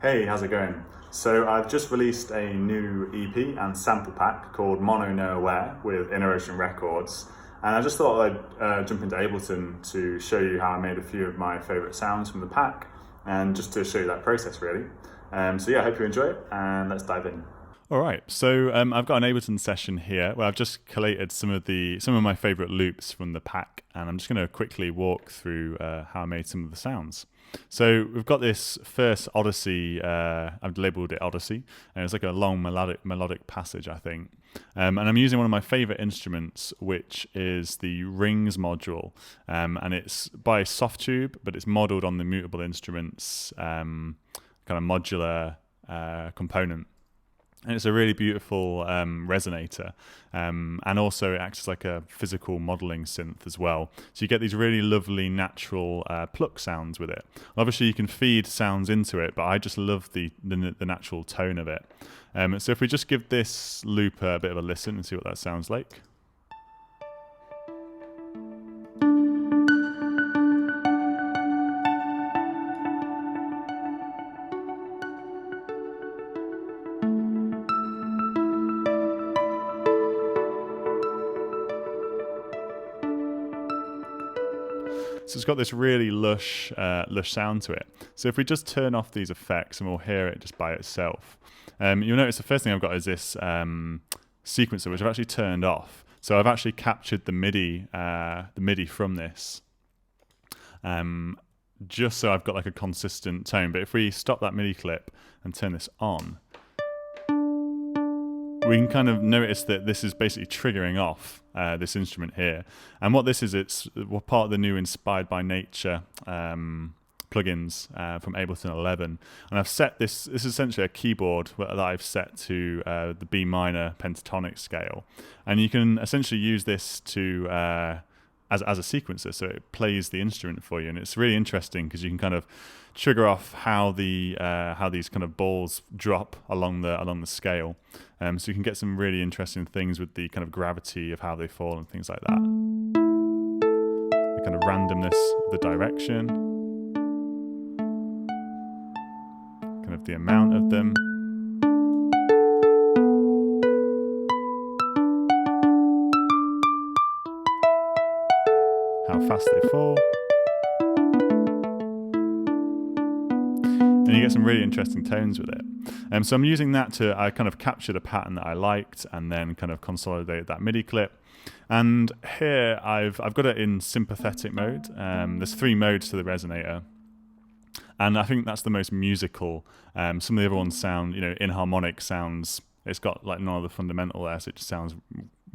Hey, how's it going? So I've just released a new EP and sample pack called Mono No Aware with Inner Ocean Records. And I just thought I'd jump into Ableton to show you how I made a few of my favourite sounds from the pack and just to show you that process really. So yeah, I hope you enjoy it and let's dive in. All right, so I've got an Ableton session here where I've just collated some of my favourite loops from the pack, and I'm just going to quickly walk through how I made some of the sounds. So we've got this first Odyssey. I've labelled it Odyssey, and it's like a long melodic passage, I think. And I'm using one of my favourite instruments, which is the Rings module, and it's by Softtube, but it's modelled on the Mutable Instruments kind of modular component. And it's a really beautiful resonator, and also it acts as like a physical modeling synth as well. So you get these really lovely natural pluck sounds with it. Obviously you can feed sounds into it, but I just love the natural tone of it. So if we just give this loop a bit of a listen and see what that sounds like. So it's got this really lush sound to it. So if we just turn off these effects and we'll hear it just by itself, you'll notice the first thing I've got is this sequencer, which I've actually turned off. So I've actually captured the MIDI from this, just so I've got like a consistent tone. But if we stop that MIDI clip and turn this on, we can kind of notice that this is basically triggering off this instrument here. And what this is, it's part of the new Inspired by Nature plugins from Ableton 11. And I've set this is essentially a keyboard that I've set to the B minor pentatonic scale. And you can essentially use this to as a sequencer, so it plays the instrument for you. And it's really interesting because you can kind of trigger off how these kind of balls drop along the scale. So you can get some really interesting things with the kind of gravity of how they fall and things like that. The kind of randomness of the direction, kind of the amount of them. How fast they fall. And you get some really interesting tones with it. So I'm using that I kind of captured a pattern that I liked and then kind of consolidated that MIDI clip. And here I've got it in sympathetic mode. There's 3 modes to the resonator. And I think that's the most musical. Some of the other ones sound, inharmonic sounds. It's got like none of the fundamental there, so it just sounds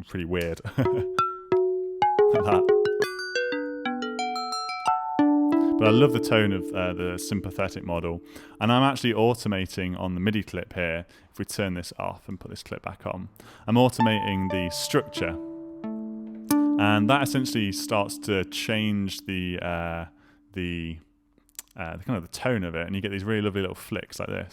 pretty weird. Like that. But I love the tone of the sympathetic model. And I'm actually automating on the MIDI clip here. If we turn this off and put this clip back on, I'm automating the structure. And that essentially starts to change the kind of the tone of it. And you get these really lovely little flicks like this.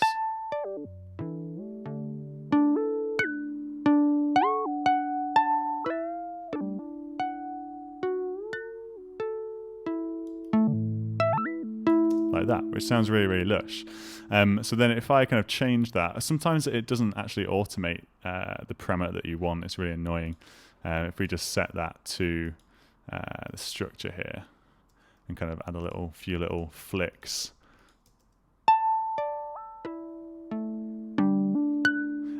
Like that, which sounds really, really lush. So then if I kind of change that, sometimes it doesn't actually automate the parameter that you want. It's really annoying. If we just set that to the structure here and kind of add a few little flicks.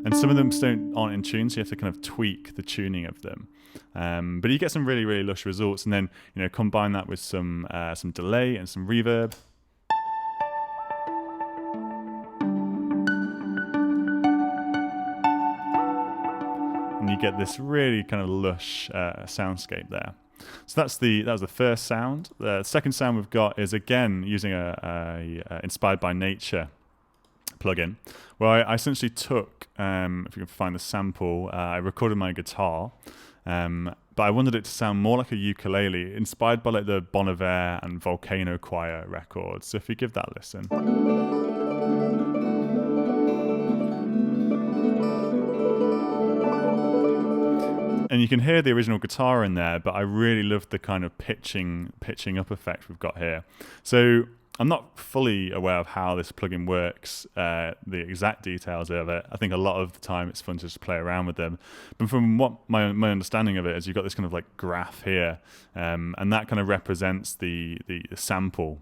And some of them aren't in tune, so you have to kind of tweak the tuning of them. But you get some really, really lush results, and then combine that with some delay and some reverb. And you get this really kind of lush soundscape there. So that was the first sound. The second sound we've got is again using a Inspired by Nature plugin, where I essentially took, if you can find the sample, I recorded my guitar, but I wanted it to sound more like a ukulele, inspired by like the Bon Iver and Volcano Choir records. So if you give that a listen. And you can hear the original guitar in there, but I really love the kind of pitching up effect we've got here. So I'm not fully aware of how this plugin works, the exact details of it. I think a lot of the time it's fun to just play around with them. But from what my understanding of it is, you've got this kind of like graph here, and that kind of represents the sample.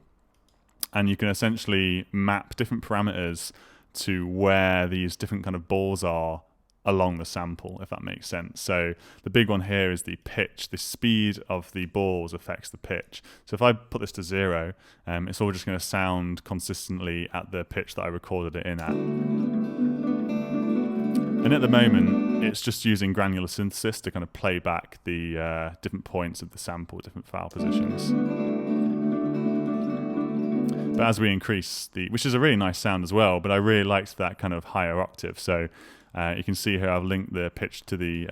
And you can essentially map different parameters to where these different kind of balls are along the sample, if that makes sense. So the big one here is the pitch. The speed of the balls affects the pitch. So if I put this to 0, it's all just going to sound consistently at the pitch that I recorded it in at. And at the moment, it's just using granular synthesis to kind of play back the different points of the sample, different file positions. But as we increase which is a really nice sound as well, but I really liked that kind of higher octave. So you can see here I've linked the pitch to the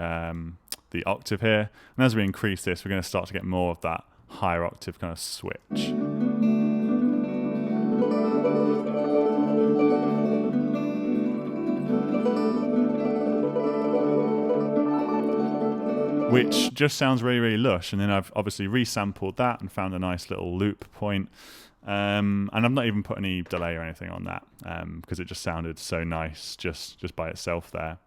octave here. And as we increase this, we're going to start to get more of that higher octave kind of switch. Which just sounds really, really lush. And then I've obviously resampled that and found a nice little loop point. And I've not even put any delay or anything on that because it just sounded so nice just by itself there.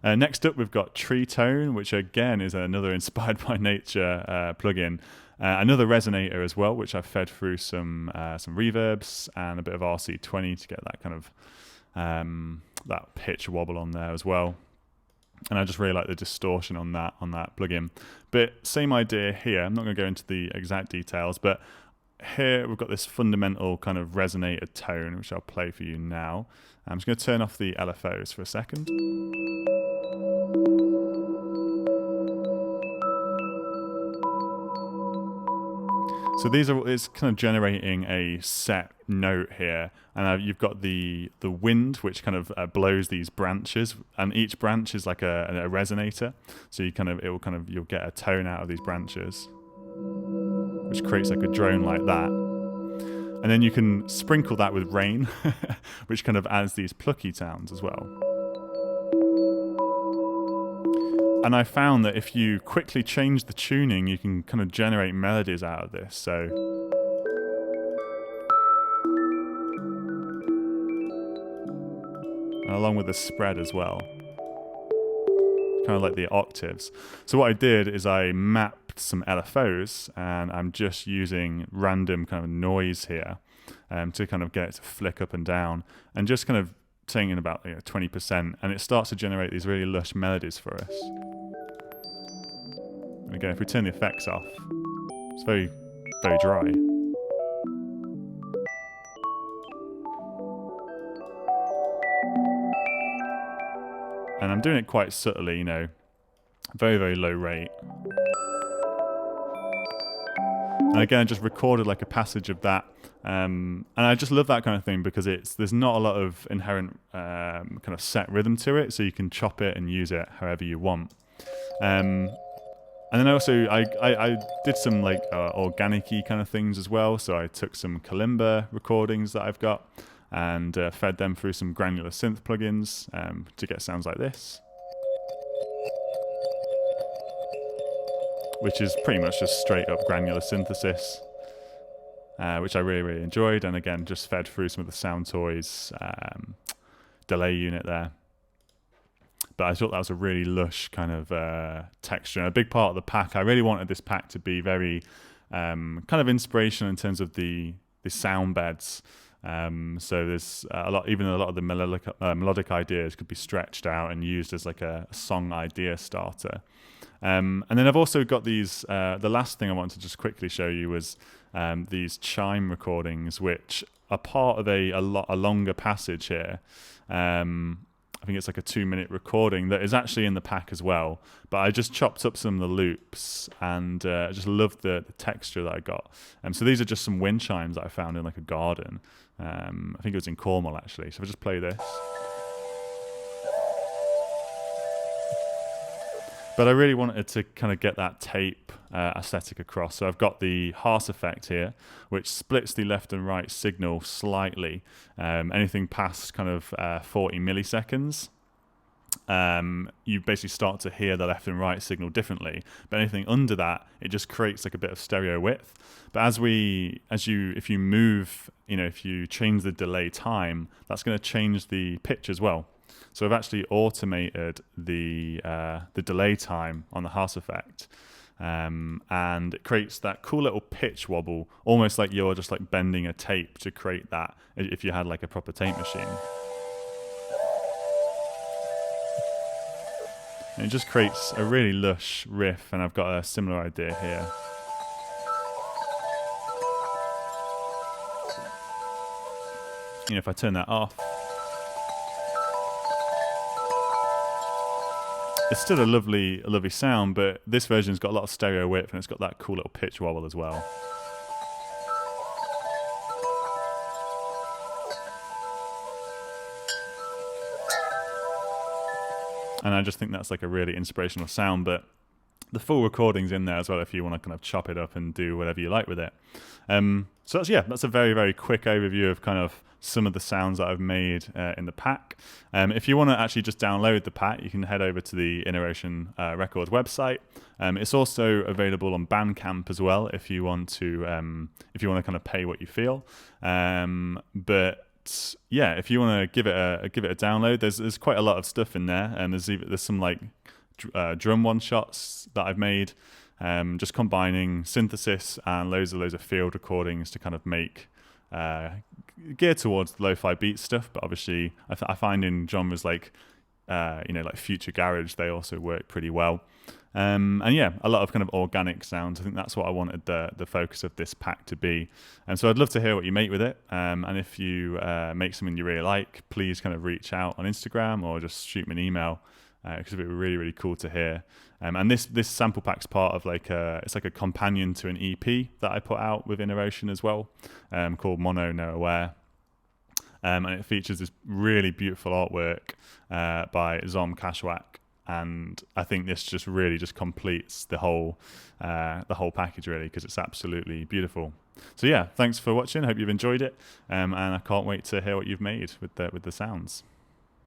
Next up, we've got Tree Tone, which again is another Inspired by Nature plugin. Another resonator as well, which I've fed through some reverbs and a bit of RC20 to get that kind of that pitch wobble on there as well. And I just really like the distortion on that plugin. But same idea here. I'm not going to go into the exact details, but here we've got this fundamental kind of resonator tone, which I'll play for you now. I'm just going to turn off the LFOs for a second. So it's kind of generating a set note here, and you've got the wind, which kind of blows these branches, and each branch is like a resonator. So you'll get a tone out of these branches, which creates like a drone like that. And then you can sprinkle that with rain, which kind of adds these plucky sounds as well. And I found that if you quickly change the tuning, you can kind of generate melodies out of this. So and along with the spread as well, kind of like the octaves. So what I did is I mapped some LFOs, and I'm just using random kind of noise here to kind of get it to flick up and down, and just kind of saying in about 20%, and it starts to generate these really lush melodies for us. And again, if we turn the effects off, it's very, very dry. And I'm doing it quite subtly, very, very low rate. And again, I just recorded like a passage of that. And I just love that kind of thing because there's not a lot of inherent kind of set rhythm to it, so you can chop it and use it however you want. And then also I did some like organic-y kind of things as well. So I took some kalimba recordings that I've got and fed them through some granular synth plugins to get sounds like this, which is pretty much just straight up granular synthesis, which I really, really enjoyed. And again, just fed through some of the Sound Toys delay unit there. But I thought that was a really lush kind of texture. And a big part of the pack, I really wanted this pack to be very kind of inspirational in terms of the sound beds. So there's a lot of the melodic ideas could be stretched out and used as like a song idea starter. And then I've also got these, the last thing I wanted to just quickly show you was these chime recordings, which are part of a longer passage here. I think it's like a 2-minute recording that is actually in the pack as well. But I just chopped up some of the loops, and I just loved the texture that I got. So these are just some wind chimes that I found in like a garden. I think it was in Cornwall actually. So if I just play this. But I really wanted to kind of get that tape aesthetic across. So I've got the Haas effect here, which splits the left and right signal slightly, anything past kind of 40 milliseconds. you basically start to hear the left and right signal differently. But anything under that, it just creates like a bit of stereo width. But if you move, if you change the delay time, that's going to change the pitch as well. So I've actually automated the delay time on the Haas effect. And it creates that cool little pitch wobble, almost like you're just like bending a tape to create that if you had like a proper tape machine. And it just creates a really lush riff, and I've got a similar idea here. If I turn that off, it's still a lovely sound, but this version's got a lot of stereo width and it's got that cool little pitch wobble as well. And I just think that's like a really inspirational sound, but the full recording's in there as well if you want to kind of chop it up and do whatever you like with it. So that's a very, very quick overview of kind of some of the sounds that I've made in the pack. If you want to actually just download the pack, you can head over to the Iteration Records website. It's also available on Bandcamp as well if you want to kind of pay what you feel. But yeah, if you want to give it a download, there's quite a lot of stuff in there, and there's some like drum one shots that I've made, just combining synthesis and loads of field recordings to kind of make geared towards the lo-fi beat stuff. But obviously, I find in genres like like future garage, they also work pretty well. And yeah, a lot of kind of organic sounds. I think that's what I wanted the focus of this pack to be. And so I'd love to hear what you make with it. And if you make something you really like, please kind of reach out on Instagram or just shoot me an email, because it'd be really, really cool to hear. And this sample pack's part of it's like a companion to an EP that I put out with Iteration as well, called Mono No Aware. And it features this really beautiful artwork by Zom Kashwak. And I think this just really just completes the whole package, really, because it's absolutely beautiful. So yeah, thanks for watching. Hope you've enjoyed it, and I can't wait to hear what you've made with the sounds.